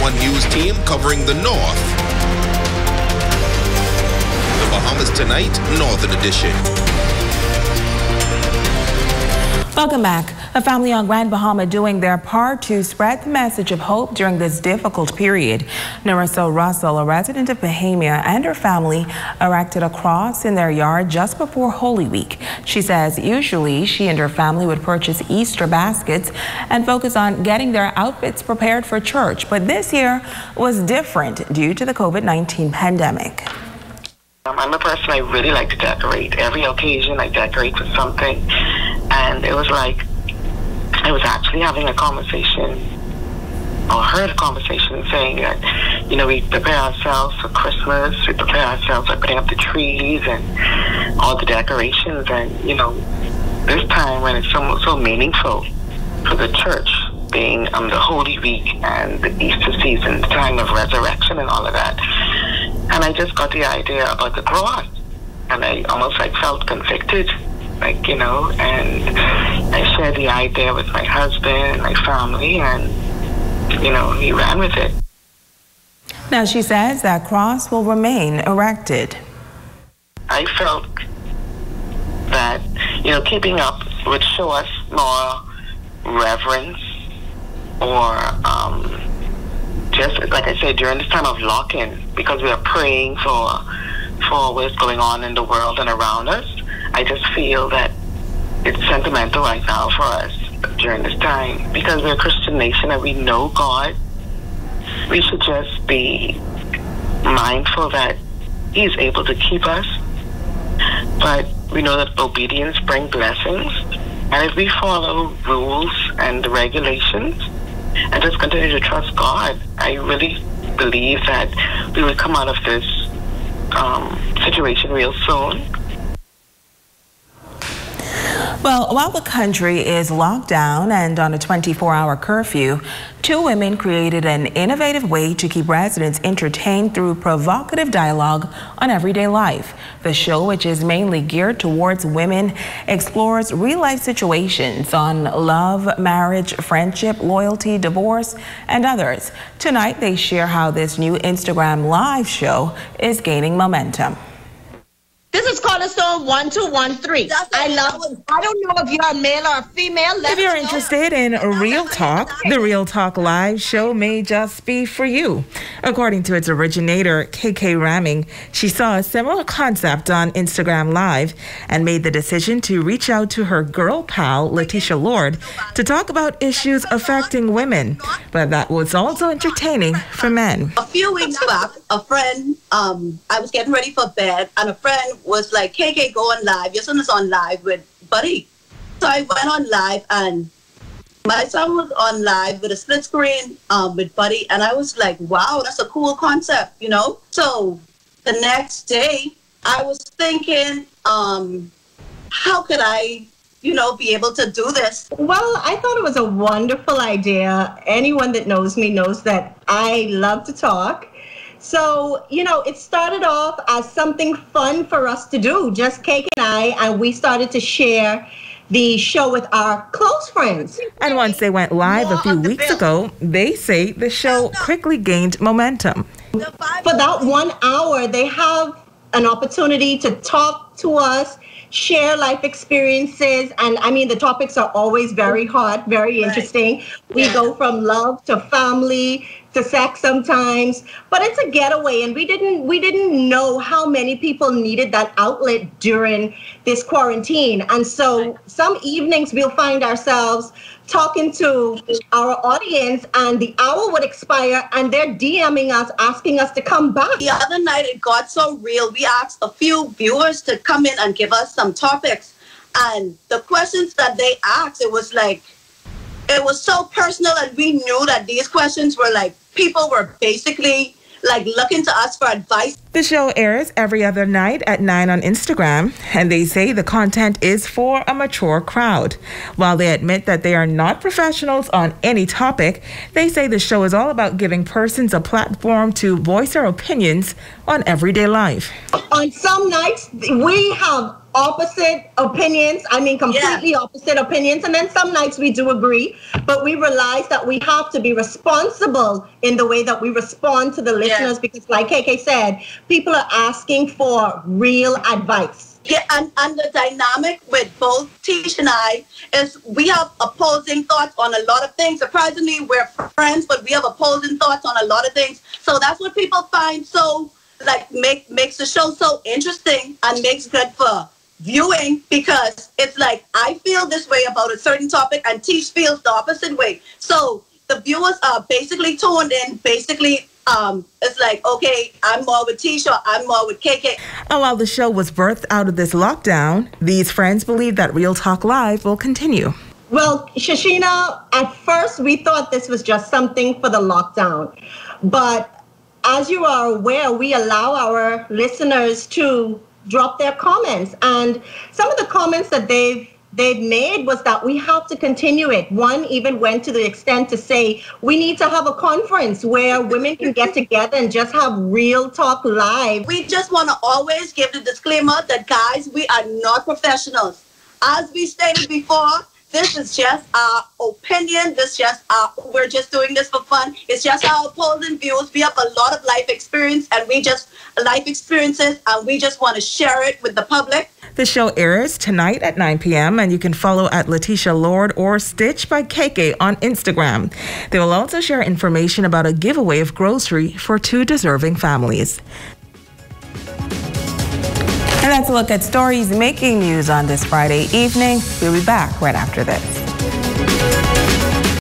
One News team covering the North. The Bahamas Tonight, Northern Edition. Welcome back. A family on Grand Bahama doing their part to spread the message of hope during this difficult period. Narissa Russell, a resident of Bahamas, and her family erected a cross in their yard just before Holy Week. She says usually she and her family would purchase Easter baskets and focus on getting their outfits prepared for church. But this year was different due to the COVID-19 pandemic. I'm a person, I really like to decorate. Every occasion I decorate with something. And it was like, I was actually having a conversation, or heard a conversation saying that, you know, we prepare ourselves for Christmas, we prepare ourselves by putting up the trees and all the decorations. And, you know, this time when it's so meaningful for the church, being the Holy Week and the Easter season, the time of resurrection and all of that. And I just got the idea about the cross, and I almost like felt convicted, like, you know, and I shared the idea with my husband and my family, and, you know, he ran with it. Now she says that cross will remain erected. I felt that, you know, keeping up would show us more reverence, or just like I said, during this time of lock-in, because we are praying for what's going on in the world and around us. I just feel that it's sentimental right now for us during this time, because we're a Christian nation and we know God. We should just be mindful that He is able to keep us, but we know that obedience brings blessings, and if we follow rules and regulations and just continue to trust God, I really believe that we will come out of this situation real soon. Well, while the country is locked down and on a 24-hour curfew, two women created an innovative way to keep residents entertained through provocative dialogue on everyday life. The show, which is mainly geared towards women, explores real-life situations on love, marriage, friendship, loyalty, divorce, and others. Tonight, they share how this new Instagram Live show is gaining momentum. This is Cornerstone 1213. I don't know if you're a male or a female. If you're interested in Real Talk, the Real Talk Live show may just be for you. According to its originator, KK Ramming, she saw a similar concept on Instagram Live and made the decision to reach out to her girl pal, Letitia Lord, to talk about issues affecting women. But that was also entertaining for men. A few weeks back, a friend, I was getting ready for bed, and a friend was like, KK, go on live. Your son is on live with Buddy. So I went on live, and my son was on live with a split screen with Buddy, and I was like, wow, that's a cool concept, you know? So the next day, I was thinking, how could I, you know, be able to do this? Well, I thought it was a wonderful idea. Anyone that knows me knows that I love to talk. So, you know, it started off as something fun for us to do, just Cake and I, and we started to share the show with our close friends. And once they went live a few weeks ago, they say the show quickly gained momentum. For that 1 hour, they have an opportunity to talk to us, share life experiences, and I mean the topics are always very hot, very interesting. We go from love to family to sex sometimes, but it's a getaway, and we didn't know how many people needed that outlet during this quarantine. And so some evenings we'll find ourselves talking to our audience, and the hour would expire and they're DMing us, asking us to come back. The other night it got so real. We asked a few viewers to come in and give us some topics, and the questions that they asked, it was like, it was so personal, and we knew that these questions were like, people were basically like looking to us for advice. The show airs every other night at 9 on Instagram, and they say the content is for a mature crowd. While they admit that they are not professionals on any topic, they say the show is all about giving persons a platform to voice their opinions on everyday life. On some nights, we have opposite opinions. I mean, completely opposite opinions. And then some nights we do agree, but we realize that we have to be responsible in the way that we respond to the listeners because, like KK said, people are asking for real advice. Yeah, and the dynamic with both Tish and I is we have opposing thoughts on a lot of things. Surprisingly, we're friends, but we have opposing thoughts on a lot of things. So that's what people find so, makes the show so interesting and makes good for viewing, because it's like I feel this way about a certain topic and Tish feels the opposite way. So the viewers are basically tuned in, it's like, okay, I'm more with Tish or I'm more with KK. And while the show was birthed out of this lockdown, these friends believe that Real Talk Live will continue. Well, Shashina, at first we thought this was just something for the lockdown. But as you are aware, we allow our listeners to drop their comments. And some of the comments that they've made was that we have to continue it. One even went to the extent to say we need to have a conference where women can get together and just have Real Talk Live. We just want to always give the disclaimer that, guys, we are not professionals. As we stated before, this is just our opinion. We're just doing this for fun. It's just our opposing views. We have a lot of life experiences, and we just want to share it with the public. The show airs tonight at 9 p.m. and you can follow at Letitia Lord or Stitch by KK on Instagram. They will also share information about a giveaway of grocery for 2 deserving families. And that's a look at stories making news on this Friday evening. We'll be back right after this.